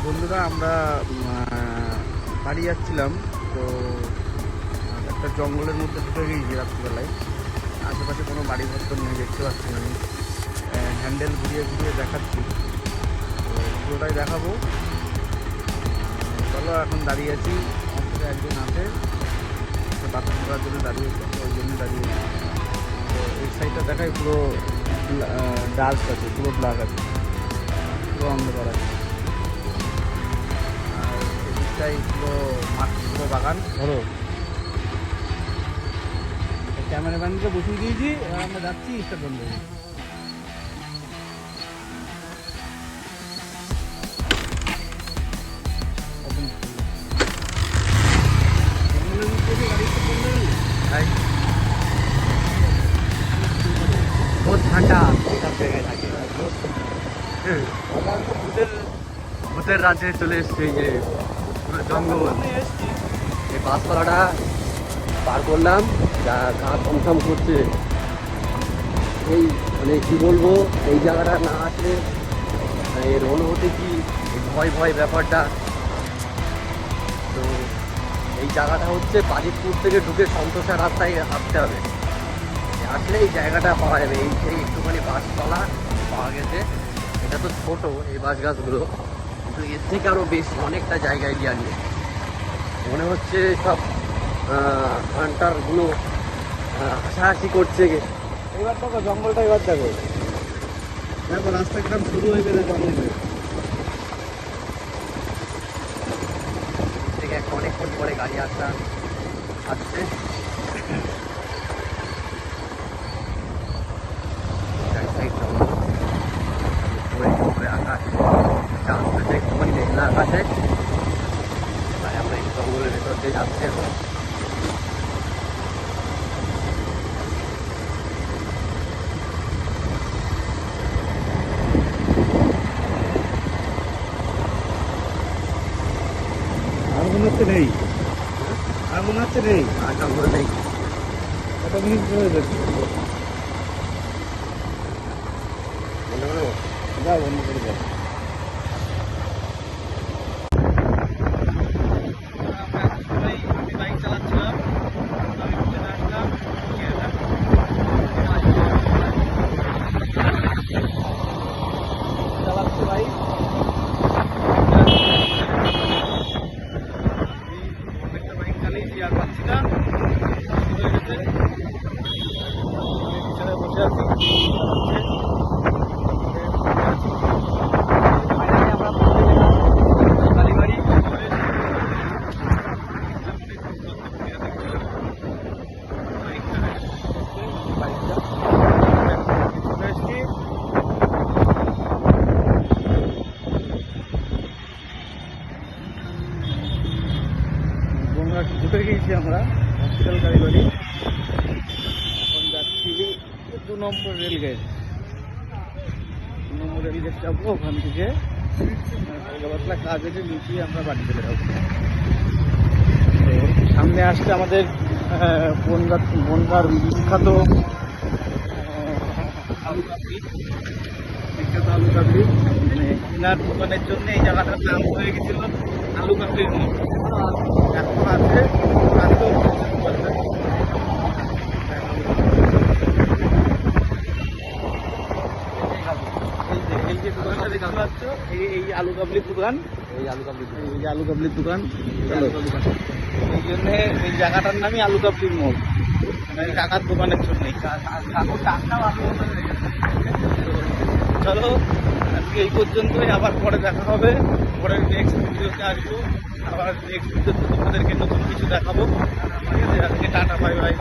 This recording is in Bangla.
বন্ধুরা আমরা বাড়ি যাচ্ছিলাম, তো একটা জঙ্গলের মধ্যে ঢুকে গিয়েছি রাত্রিবেলায়। আশেপাশে কোনো বাড়ি ঘর তো নেই, দেখতে পাচ্ছি না। আমি হ্যান্ডেল ঘুরিয়ে ঘুরিয়ে দেখাচ্ছি, তো পুরোটাই দেখাবো। চলো, এখন দাঁড়িয়ে আছি, আমার সাথে একজন আছে, বাথরুম করার জন্য দাঁড়িয়েছে, ওই জন্য দাঁড়িয়েছি। তো এই সাইডটা দেখাই, পুরো ডার্ক আছে, পুরো ব্ল্যাক আছে, পুরো অন্ধকার আছে। আর এদিকটাই পুরো মাঠ, পুরো বাগান। ধরো, ক্যামেরাম্যানকে বসিয়ে দিয়েছি, আমরা যাচ্ছি স্টার্ট বন্ধ। বহুত ঠান্ডা সব জায়গায় থাকে। ভূতের রাজ্যে চলে এসছে, এই যে জঙ্গল। এই বাসপালাটা পার করলাম, যা গা থমথম করছে। এই মানে কি বলবো, এই জায়গাটা না আসলে এর অনুভূতি কি, ভয় ভয় ব্যাপারটা। তো এই জায়গাটা হচ্ছে বাজিতপুর থেকে ঢুকে সন্তোষা রাস্তায় আসতে হবে, আসলে এই জায়গাটা পাওয়া যাবে। এই সেই একটুখানি গাছপালা পাওয়া গেছে। এটা তো ছোট এই বাঁশ গাছগুলো, কিন্তু এর থেকে আরও বেশি অনেকটা জায়গায় দিয়ে নিয়ে মনে হচ্ছে সব হান্টারগুলো হাসাহাসি করছে। এবার দেখো জঙ্গলটা, এবার দেখো দেখো রাস্তা একদম শুরু হয়ে গেছে জঙ্গলে থেকে। অনেকক্ষণ পরে গাড়ি আসছে। একটুখানি মেঘলা আকাশে, তাই আমরা এই জঙ্গলের ভেতর দিয়ে যাচ্ছি এখন। আর মনে হচ্ছে নেই, আর মনে হচ্ছে নেই, আর জঙ্গল নেই। কত মিনিট হয়ে যাচ্ছে, যাও বন্ধ করে যাও। বাইক চালাচ্ছিলাম, আমি চলে আসলাম। চালাচ্ছি বাইক, অনেকটা বাইক চালিয়েছি, আর পাচ্ছি না, হয়ে গেছে। পিছনে বসে আছি, ঢুকে গিয়েছি আমরা হসপিটাল কালীবাড়ি। এখন যাচ্ছি 2 নম্বর রেলগেট, 2 নম্বর রেলগেট যাবো। ওখান থেকে পাতলা কাজ এসে লুচিয়ে আমরা বাড়ি চলে যাবো। সামনে আসছে আমাদের বনগাঁর বিখ্যাত আলু কাবলি। আলু কাবলি, মানে এনার দোকানের জন্য এই জায়গাটার নাম হয়ে গেছিল আলু কাবলির মোড়। এখন আছে এই যে দোকানটা দেখতে পাচ্ছ, এই আলু কাবলির দোকান, এই আলু কাবলির দোকান। এই জন্য এই জায়গাটার নামই আলু কাবলির মোড়, মানে টাকার দোকানের জন্য। চলো, আজকে এই পর্যন্তই, আবার পরে দেখা হবে। পরের নেক্সট ভিডিওতে আসবো, আবার নেক্সট ভিডিওতে তোমাদেরকে নতুন কিছু দেখাবো। আজকে টাটা, বাই বাই।